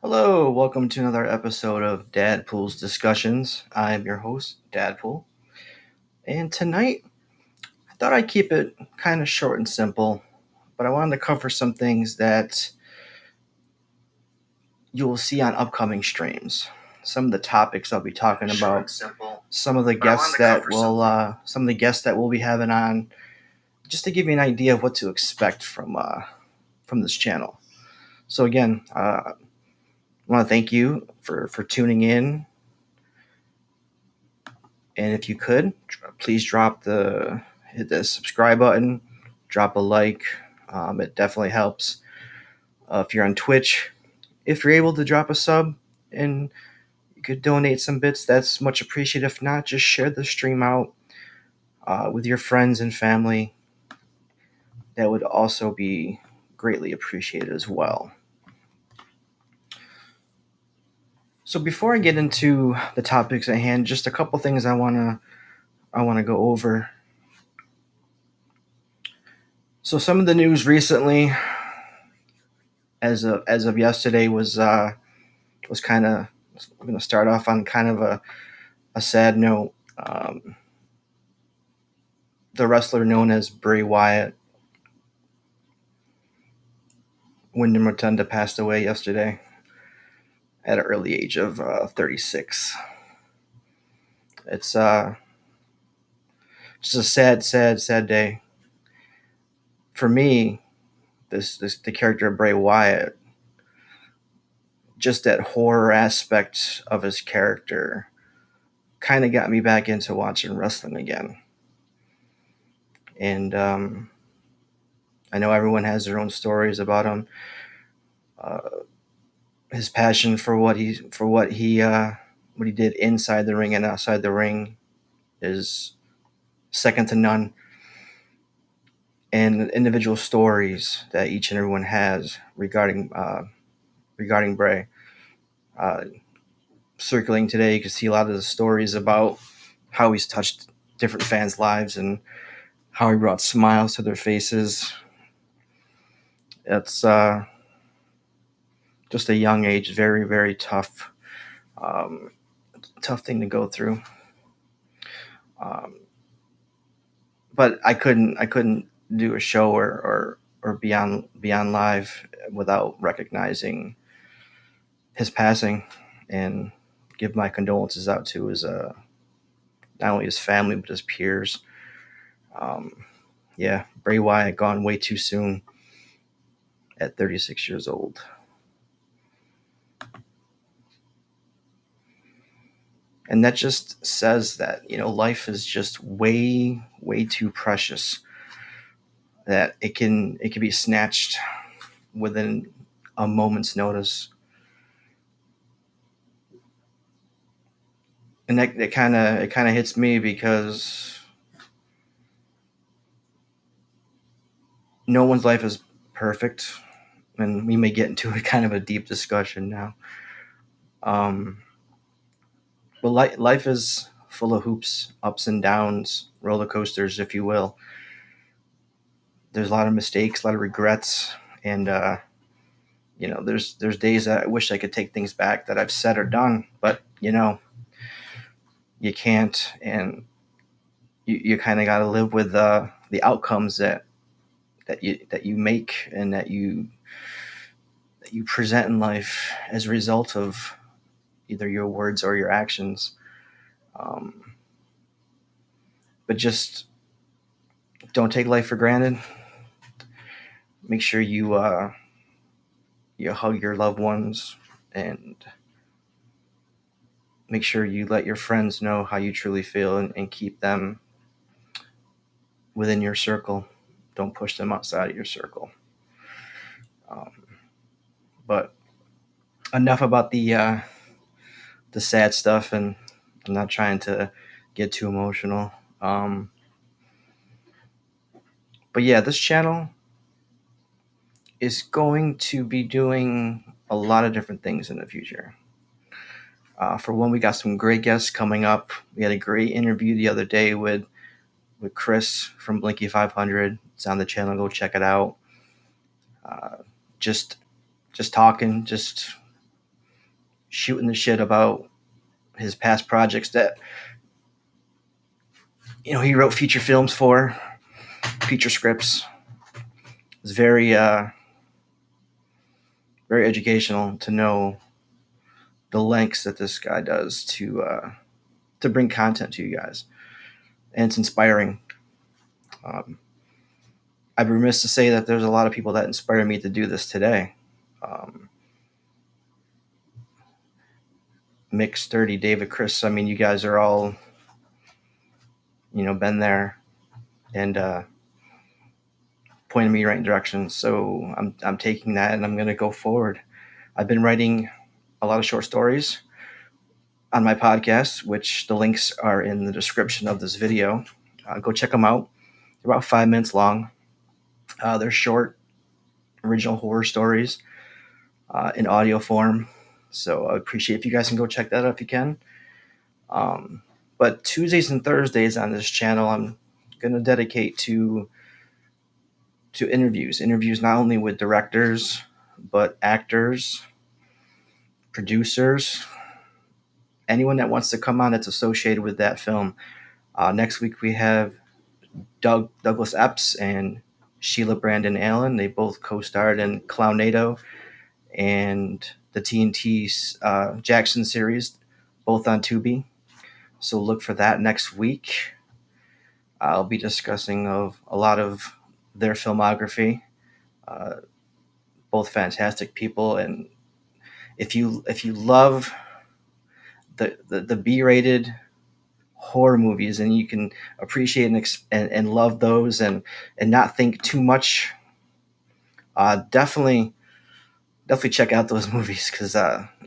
Hello, welcome to another episode of DadPooL's Discussions. I'm your host, DadPool, and tonight I thought I'd keep it kind of short and simple, but I wanted to cover some things that you will see on upcoming streams. Some of the topics I'll be talking about, some of the guests that we'll be having on, just to give you an idea of what to expect from this channel. So again, I want to thank you for tuning in. And if you could, please hit the subscribe button, drop a like. It definitely helps. If you're on Twitch, if you're able to drop a sub and you could donate some bits, that's much appreciated. If not, just share the stream out with your friends and family. That would also be greatly appreciated as well. So before I get into the topics at hand, just a couple things I wanna go over. So some of the news recently, as of yesterday, was kind of. I'm going to start off on kind of a sad note. The wrestler known as Bray Wyatt, Wyndham Rotunda, passed away yesterday at an early age of 36. It's just a sad day. For me, the character of Bray Wyatt, just that horror aspect of his character, kind of got me back into watching wrestling again. And I know everyone has their own stories about him. His passion for what he did inside the ring and outside the ring is second to none. And individual stories that each and everyone has regarding Bray. Circulating today, you can see a lot of the stories about how he's touched different fans' lives and how he brought smiles to their faces. It's just a young age, very, very tough thing to go through. But I couldn't do a show or be on live without recognizing his passing and give my condolences out to his not only his family but his peers. Bray Wyatt gone way too soon at 36 years old. And that just says that, life is just way, way too precious, that it can be snatched within a moment's notice. And that it kind of hits me because no one's life is perfect, and we may get into a kind of a deep discussion now. But life is full of hoops, ups and downs, roller coasters, if you will. There's a lot of mistakes, a lot of regrets, and there's days that I wish I could take things back that I've said or done, but you can't, and you kind of got to live with the outcomes that you make and that you present in life as a result of either your words or your actions. But just don't take life for granted. Make sure you hug your loved ones, and make sure you let your friends know how you truly feel, and keep them within your circle. Don't push them outside of your circle. But enough about the sad stuff, and I'm not trying to get too emotional. But yeah, this channel is going to be doing a lot of different things in the future. For one, we got some great guests coming up. We had a great interview the other day with Chris from Blinky 500. It's on the channel. Go check it out. Just talking, just shooting the shit about his past projects that he wrote feature films for, feature scripts. It's very educational to know the lengths that this guy does to bring content to you guys, and it's inspiring. Um, I'd be remiss to say that there's a lot of people that inspire me to do this today. Um, Mick Sturdy, David, Chris. I mean, you guys are all, been there and pointing me right in direction. So I'm taking that and I'm going to go forward. I've been writing a lot of short stories on my podcast, which the links are in the description of this video. Go check them out. They're about 5 minutes long. They're short, original horror stories in audio form. So I appreciate if you guys can go check that out if you can. But Tuesdays and Thursdays on this channel, I'm going to dedicate to interviews not only with directors, but actors, producers, anyone that wants to come on that's associated with that film. Next week we have Douglas Epps and Sheila Brandon Allen. They both co-starred in Clownado and the TNT Jackson series, both on Tubi. So look for that next week. I'll be discussing of a lot of their filmography. Both fantastic people, and if you love the B-rated horror movies and you can appreciate and love those and not think too much, definitely check out those movies, because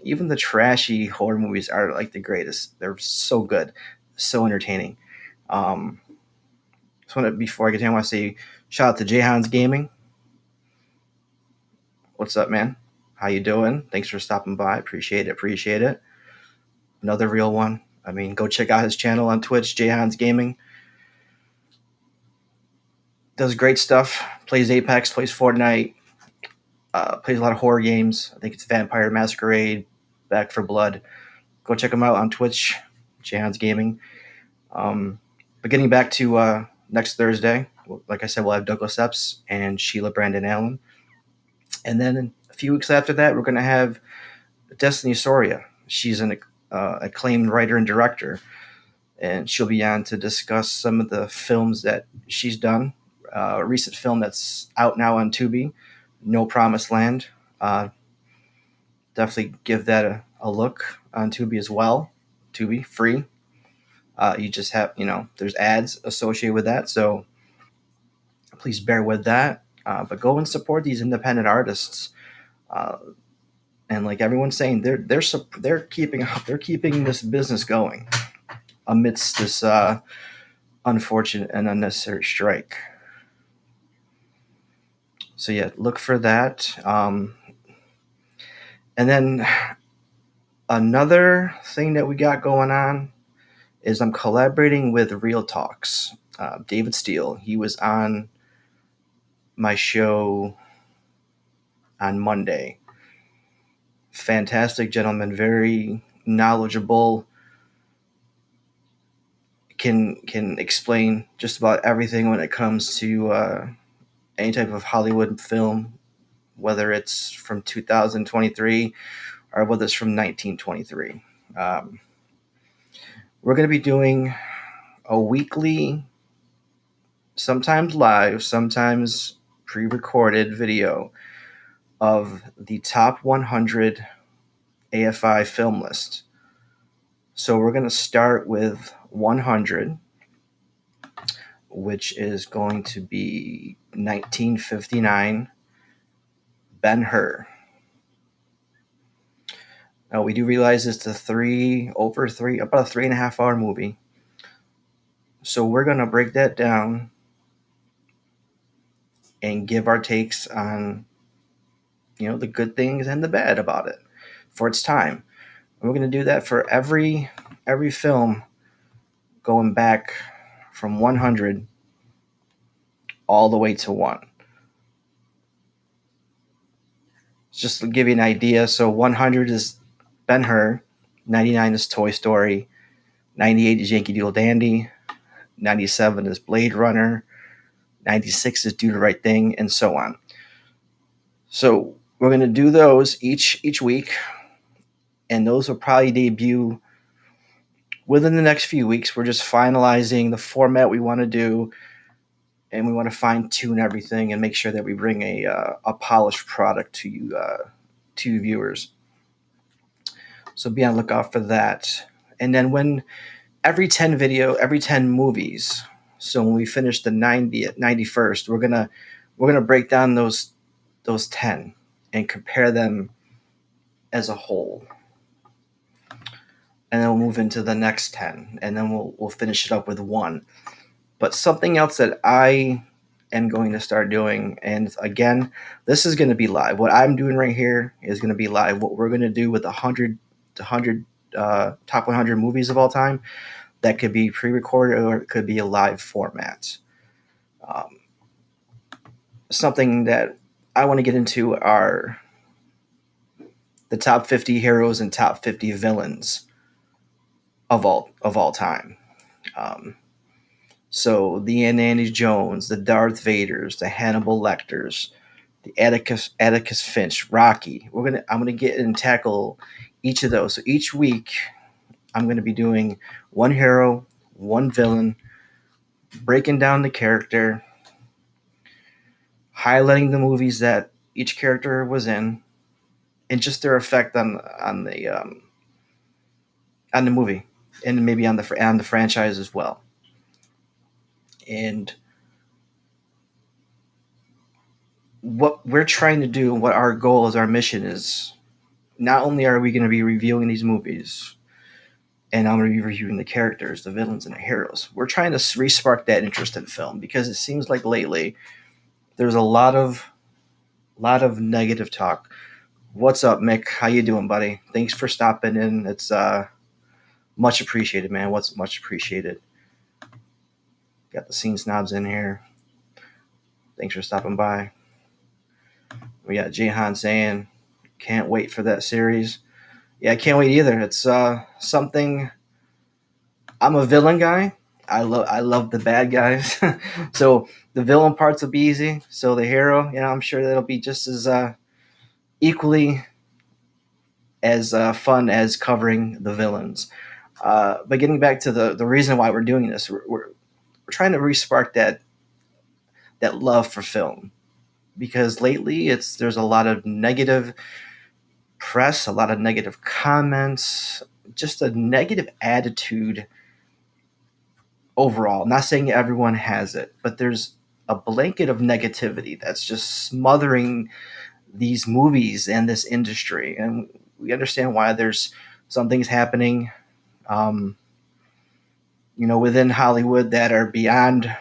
even the trashy horror movies are like the greatest. They're so good, so entertaining. Before I get in, I want to say shout out to Jayhan's Gaming. What's up, man? How you doing? Thanks for stopping by. Appreciate it. Another real one. I mean, go check out his channel on Twitch, Jayhan's Gaming. Does great stuff. Plays Apex, plays Fortnite, plays a lot of horror games. I think it's Vampire Masquerade, Back for Blood. Go check him out on Twitch, Jayhan's Gaming. But getting back to next Thursday, like I said, we'll have Douglas Epps and Sheila Brandon Allen. And then a few weeks after that, we're going to have Destiny Soria. She's an acclaimed writer and director, and she'll be on to discuss some of the films that she's done. A recent film that's out now on Tubi, No Promised Land. Definitely give that a look on Tubi as well. Tubi, free. You just have, there's ads associated with that, so please bear with that. But go and support these independent artists. And like everyone's saying, they're keeping this business going amidst this unfortunate and unnecessary strike. So yeah, look for that. And then another thing that we got going on is I'm collaborating with Real Talks. David Steele, he was on my show on Monday. Fantastic gentleman, very knowledgeable, can explain just about everything when it comes to any type of Hollywood film, whether it's from 2023 or whether it's from 1923. We're going to be doing a weekly, sometimes live, sometimes pre-recorded video of the top 100 AFI film list. So we're going to start with 100, which is going to be 1959, Ben-Hur. Now, we do realize it's about a 3.5 hour movie. So we're going to break that down and give our takes on, the good things and the bad about it for its time. And we're going to do that for every film going back from 100 all the way to 1. Just to give you an idea, so 100 is Ben-Hur, 99 is Toy Story, 98 is Yankee Doodle Dandy, 97 is Blade Runner, 96 is Do the Right Thing, and so on. So we're going to do those each week, and those will probably debut within the next few weeks. We're just finalizing the format we want to do, and we want to fine tune everything and make sure that we bring a polished product to you viewers. So be on the lookout for that. And then when every 10 movies. So when we finish the 91st, we're gonna break down those 10 and compare them as a whole. And then we'll move into the next 10, and then we'll finish it up with one. But something else that I am going to start doing, and again, this is going to be live. What I'm doing right here is going to be live. What we're going to do with the 100 top 100 movies of all time, that could be pre-recorded or it could be a live format. Something that I want to get into are the top 50 heroes and top 50 villains of all time. So the Indiana Jones, the Darth Vaders, the Hannibal Lecters, the Atticus Finch, Rocky. I'm gonna get and tackle each of those. So each week, I'm gonna be doing one hero, one villain, breaking down the character, highlighting the movies that each character was in, and just their effect on the movie, and maybe on the franchise as well. And what we're trying to do, what our goal is, our mission is, not only are we going to be reviewing these movies, and I'm going to be reviewing the characters, the villains, and the heroes. We're trying to re-spark that interest in film, because it seems like lately there's a lot of negative talk. What's up, Mick? How you doing, buddy? Thanks for stopping in. It's much appreciated, man. What's much appreciated. Got the Scene Snobs in here. Thanks for stopping by. We got Jehan saying, can't wait for that series. Yeah, I can't wait either. It's something. I'm a villain guy. I love the bad guys. So the villain parts will be easy. So the hero, I'm sure that'll be just as equally as fun as covering the villains. But getting back to the reason why we're doing this, we're trying to re-spark that love for film, because lately there's a lot of negative press, a lot of negative comments, just a negative attitude overall. I'm not saying everyone has it, but there's a blanket of negativity that's just smothering these movies and this industry. And we understand why there's some things happening, within Hollywood that are beyond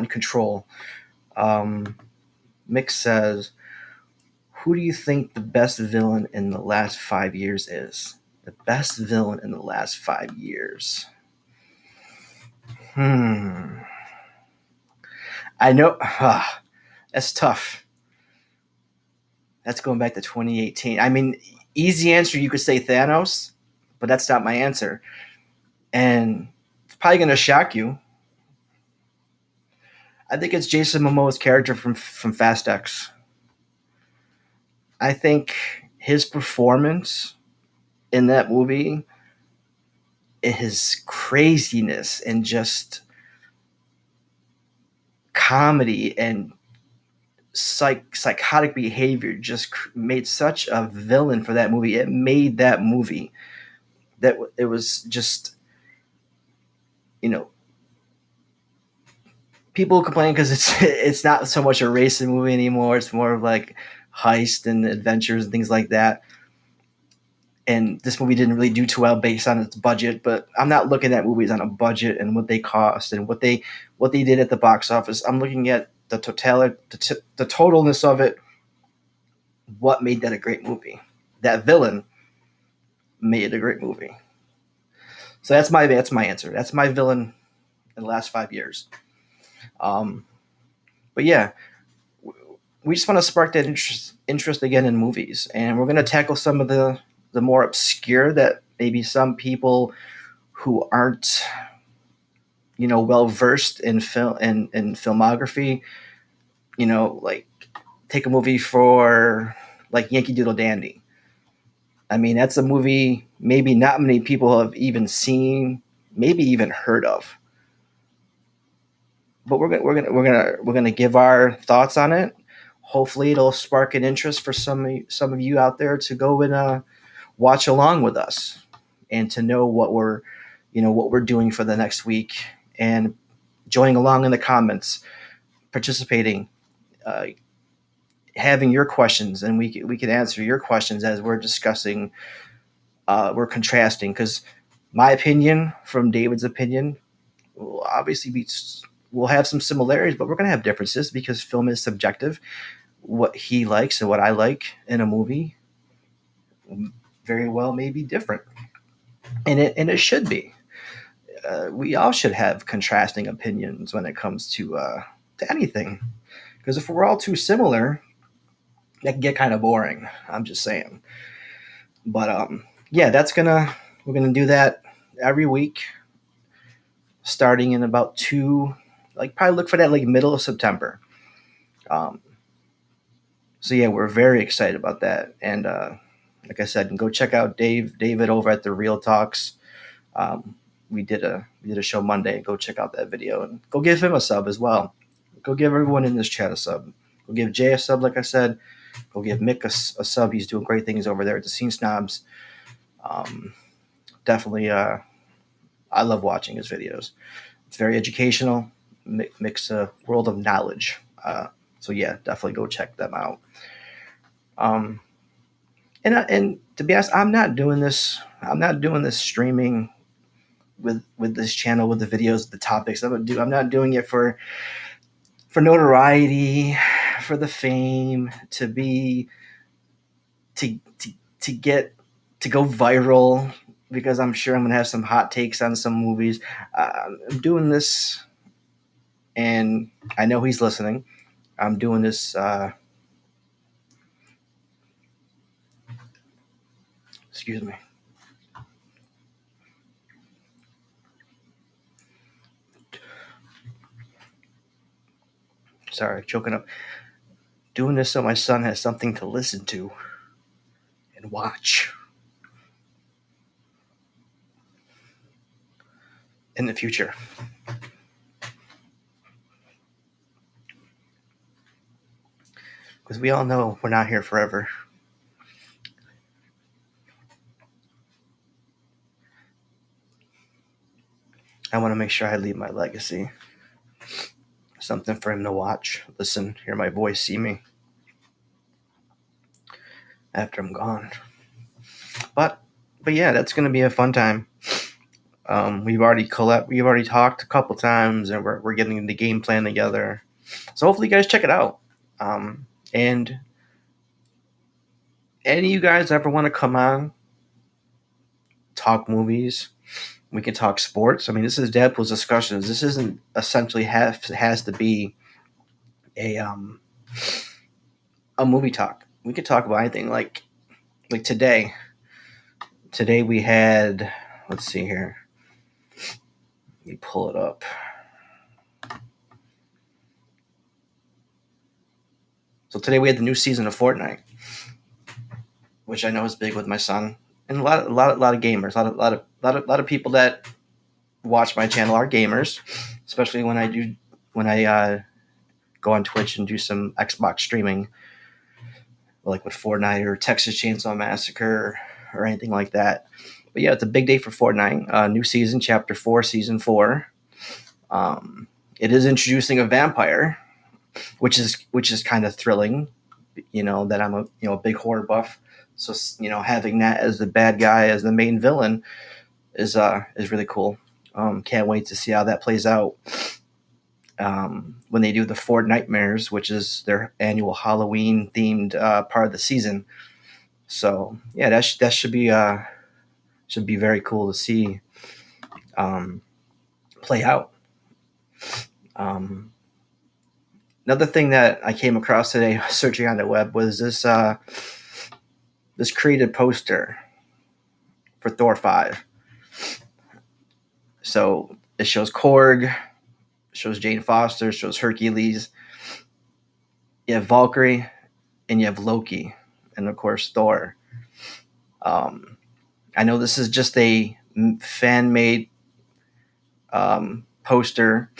control. Mick says, who do you think the best villain in the last 5 years is? The best villain in the last 5 years. I know. That's tough. That's going back to 2018. I mean, easy answer, you could say Thanos, but that's not my answer. And it's probably going to shock you. I think it's Jason Momoa's character from Fast X. I think his performance in that movie, his craziness and just comedy and psychotic behavior, just made such a villain for that movie. It made that movie that it was just, people complain because it's not so much a racing movie anymore. It's more of like heist and adventures and things like that. And this movie didn't really do too well based on its budget, but I'm not looking at movies on a budget and what they cost and what they did at the box office. I'm looking at the totalness of it. What made that a great movie? That villain made it a great movie. So that's my answer. That's my villain in the last 5 years. But yeah, we just want to spark that interest again in movies, and we're going to tackle some of the the more obscure that maybe some people who aren't, well versed in film and filmography, like take a movie for like Yankee Doodle Dandy. I mean, that's a movie maybe not many people have even seen, maybe even heard of. But we're gonna give our thoughts on it. Hopefully, it'll spark an interest for some of you out there to go and watch along with us, and to know what we're doing for the next week, and joining along in the comments, participating, uh, having your questions, and we can answer your questions as we're discussing. We're contrasting, because my opinion from David's opinion will obviously we'll have some similarities, but we're going to have differences because film is subjective. What he likes and what I like in a movie very well may be different, and it should be. We all should have contrasting opinions when it comes to anything, because if we're all too similar, that can get kind of boring. I'm just saying. But yeah, we're gonna do that every week, starting in about probably look for that like middle of September. Um, so yeah, we're very excited about that, and like I said, go check out David over at the Real Talks. We did a show Monday. Go check out that video and go give him a sub as well. Go give everyone in this chat a sub. Go give Jay a sub, like I said. Go give Mick a sub. He's doing great things over there at the Scene Snobs. Definitely, I love watching his videos. It's very educational. Mick's a world of knowledge. So yeah, definitely go check them out. And to be honest, I'm not doing this. I'm not doing this streaming with this channel, with the videos, the topics. I'm not doing it for notoriety, for the fame, to be to get to go viral, because I'm sure I'm gonna have some hot takes on some movies. I'm doing this, and I know he's listening. I'm doing this. Excuse me. Sorry, choking up. Doing this so my son has something to listen to and watch in the future. Because we all know we're not here forever. I want to make sure I leave my legacy. Something for him to watch, listen, hear my voice, see me after I'm gone. But yeah, that's going to be a fun time. We've already talked a couple times, and we're getting the game plan together. So hopefully, you guys check it out. And any of you guys ever want to come on, talk movies, we can talk sports. I mean, this is DadPooL's discussions. This isn't essentially has to be a movie talk. We could talk about anything. Like today. Today we had. Let's see here. Let me pull it up. So today we had the new season of Fortnite, which I know is big with my son, and a lot of gamers. A lot of people that watch my channel are gamers, especially when I go on Twitch and do some Xbox streaming, like with Fortnite or Texas Chainsaw Massacre or anything like that. But yeah, it's a big day for Fortnite. New season, Chapter 4, Season 4. It is introducing a vampire, which is kind of thrilling. That I'm a big horror buff, so having that as the bad guy, as the main villain, is really cool. Can't wait to see how that plays out. When they do the Fort Nightmares, which is their annual Halloween themed part of the season. So yeah, that should be very cool to see play out. Another thing that I came across today searching on the web was this created poster for Thor 5. So it shows Korg, shows Jane Foster, shows Hercules. You have Valkyrie, and you have Loki, and of course Thor. I know this is just a fan-made poster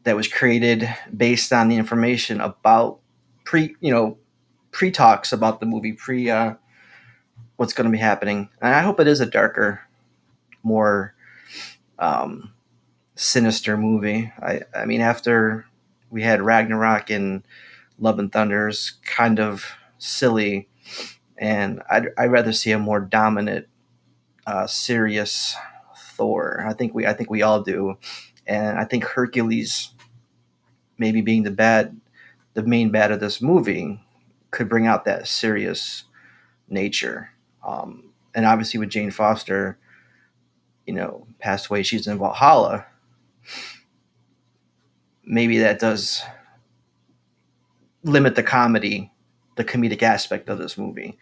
that was created based on the information about pre-talks about the movie, what's going to be happening. And I hope it is a darker, more sinister movie. I mean, after we had Ragnarok and Love and Thunder's kind of silly, and I'd rather see a more dominant, serious Thor. I think we all do, and I think Hercules, maybe being the main bad of this movie, could bring out that serious nature. And obviously, with Jane Foster, passed away, she's in Valhalla. Maybe that does limit the comedic aspect of this movie.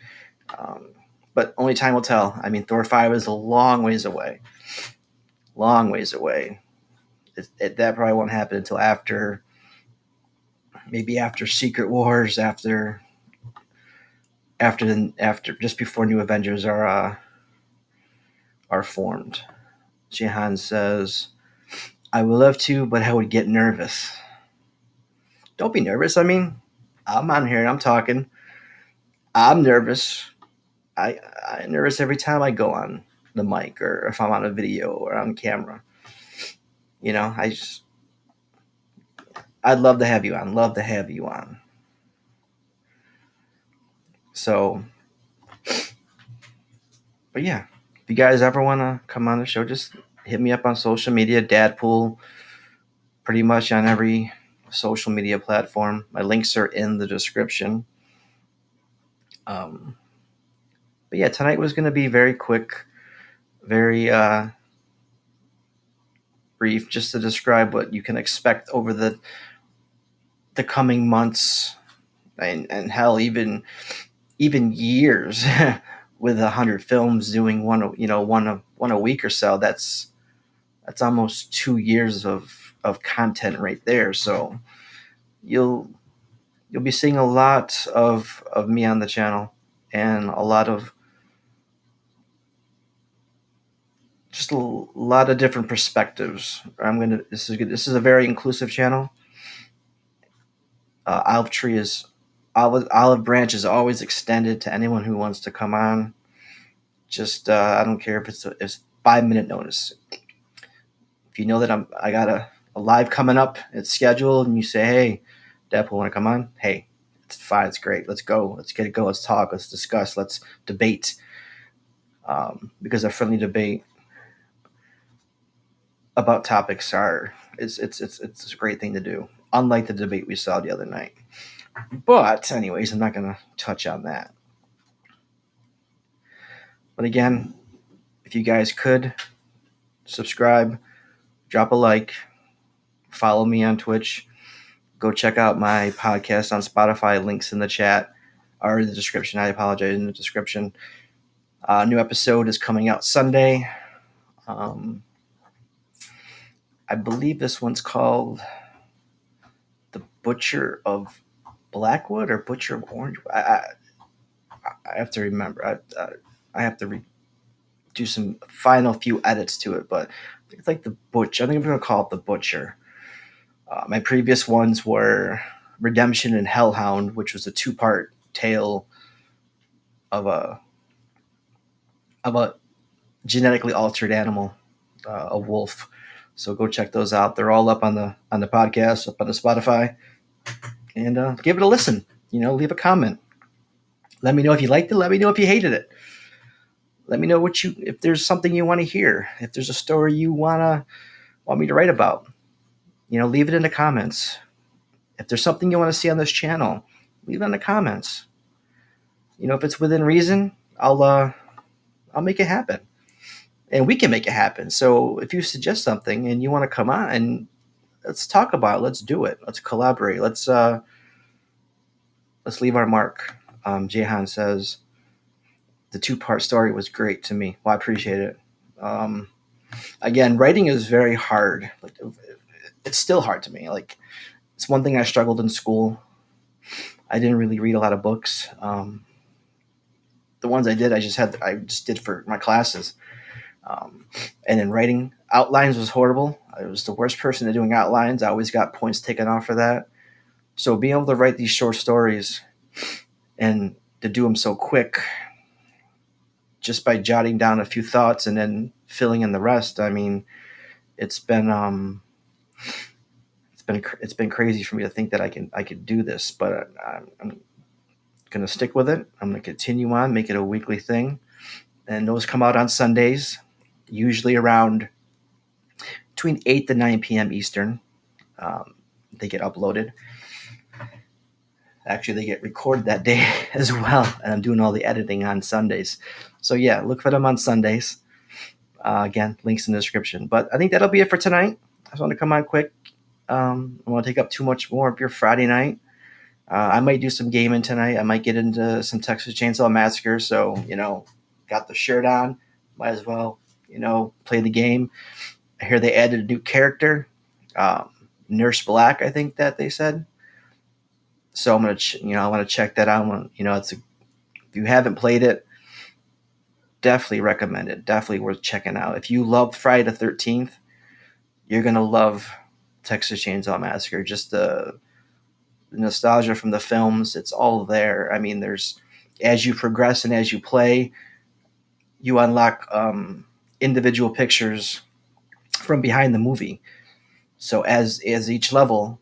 But only time will tell. I mean, Thor 5 is a long ways away. Long ways away. That probably won't happen until maybe after Secret Wars, after just before New Avengers are formed. Jehan says, I would love to, but I would get nervous. Don't be nervous. I mean, I'm on here and I'm talking. I'm nervous. I'm nervous every time I go on the mic, or if I'm on a video or on camera. I'd love to have you on. Love to have you on. So, but yeah, if you guys ever want to come on the show, just hit me up on social media, DadPool, pretty much on every social media platform. My links are in the description. But yeah, tonight was going to be very quick, very brief, just to describe what you can expect over the coming months, and hell, even years. With 100 films, doing one a week or so, that's almost 2 years of content right there. So you'll be seeing a lot of me on the channel, and a lot of different perspectives. This is a very inclusive channel. Olive branch is always extended to anyone who wants to come on. Just I don't care if it's 5-minute notice. If you know that I got a live coming up, it's scheduled, and you say, hey, DadPool, want to come on? Hey, it's fine, it's great. Let's go. Let's get it going. Let's talk. Let's discuss. Let's debate. Because a friendly debate about topics it's a great thing to do. Unlike the debate we saw the other night. But anyways, I'm not going to touch on that. But again, if you guys could subscribe, drop a like, follow me on Twitch, go check out my podcast on Spotify. Links in the chat or in the description. I apologize, in the description. New episode is coming out Sunday. I believe this one's called The Butcher of Blackwood or Butcher of Orange. I have to remember. I have to do some final few edits to it, but it's like The Butcher. I think I'm going to call it The Butcher. My previous ones were Redemption and Hellhound, which was a 2-part tale of a genetically altered animal, a wolf. So go check those out. They're all up on the podcast, up on the Spotify, and give it a listen. Leave a comment. Let me know if you liked it. Let me know if you hated it. Let me know if there's something you want to hear. If there's a story you want me to write about, leave it in the comments. If there's something you want to see on this channel, leave it in the comments. If it's within reason, I'll make it happen. And we can make it happen. So if you suggest something and you want to come on, and let's talk about it. Let's do it. Let's collaborate. Let's leave our mark. Jehan says, the 2-part story was great to me. Well, I appreciate it. Again, writing is very hard. Like, it's still hard to me. Like, it's one thing I struggled in school. I didn't really read a lot of books. The ones I did, I just did for my classes. And in writing, outlines was horrible. I was the worst person at doing outlines. I always got points taken off for that. So being able to write these short stories and to do them so quick, just by jotting down a few thoughts and then filling in the rest. I mean, it's been crazy for me to think that I could do this, but I'm gonna stick with it. I'm gonna continue on, make it a weekly thing, and those come out on Sundays, usually around between 8 to 9 p.m. Eastern. They get uploaded. Actually, they get recorded that day as well, and I'm doing all the editing on Sundays. So yeah, look for them on Sundays. Again, links in the description. But I think that'll be it for tonight. I just want to come on quick. I don't want to take up too much more of your Friday night. I might do some gaming tonight. I might get into some Texas Chainsaw Massacre. So, got the shirt on. Might as well, play the game. I hear they added a new character, Nurse Black, I think that they said. So I'm gonna, I want to check that out. If you haven't played it, definitely recommend it. Definitely worth checking out. If you love Friday the 13th, you're gonna love Texas Chainsaw Massacre. Just the nostalgia from the films, it's all there. I mean, as you progress and as you play, you unlock individual pictures from behind the movie. So as each level,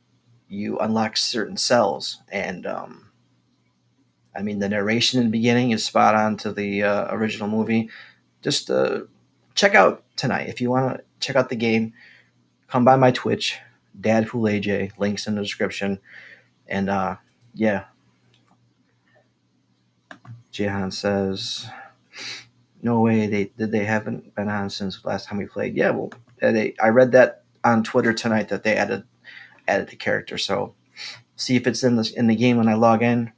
you unlock certain cells, and I mean, the narration in the beginning is spot on to the original movie. Just check out tonight if you want to check out the game. Come by my Twitch, DadPooL's, links in the description, and yeah. Jehan says, "No way they haven't been on since last time we played." Yeah, well, I read that on Twitter tonight that they added a character. So see if it's in the game when I log in,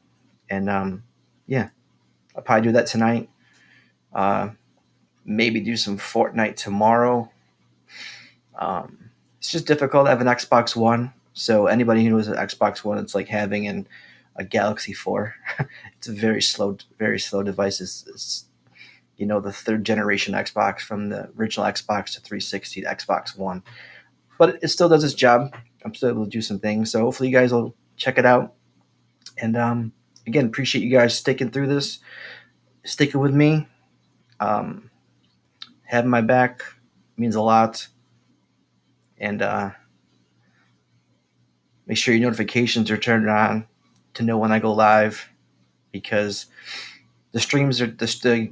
and yeah, I'll probably do that tonight. Maybe do some Fortnite tomorrow. It's just difficult. I have an Xbox One, so anybody who knows an Xbox One, it's like having a Galaxy 4. It's a very slow device. It's the 3rd generation Xbox from the original Xbox to 360 to Xbox One. But it still does its job. I'm still able to do some things. So hopefully you guys will check it out. And again, appreciate you guys sticking through this, sticking with me. Having my back means a lot. And make sure your notifications are turned on to know when I go live, because the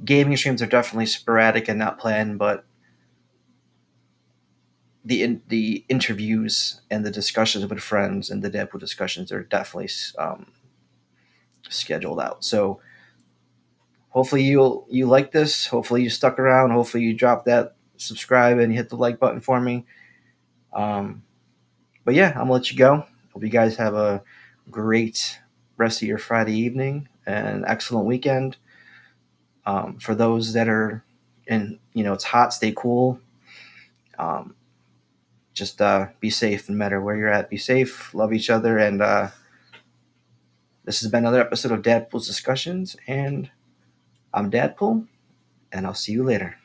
gaming streams are definitely sporadic and not planned, but the interviews and the discussions with friends and the DadPool discussions are definitely scheduled out. So hopefully you like this. Hopefully you stuck around. Hopefully you drop that subscribe and hit the like button for me. But yeah, I'm gonna let you go. Hope you guys have a great rest of your Friday evening and an excellent weekend. For those that are it's hot, stay cool. Just be safe no matter where you're at. Be safe, love each other, and this has been another episode of DadPooL's Discussions, and I'm DadPool, and I'll see you later.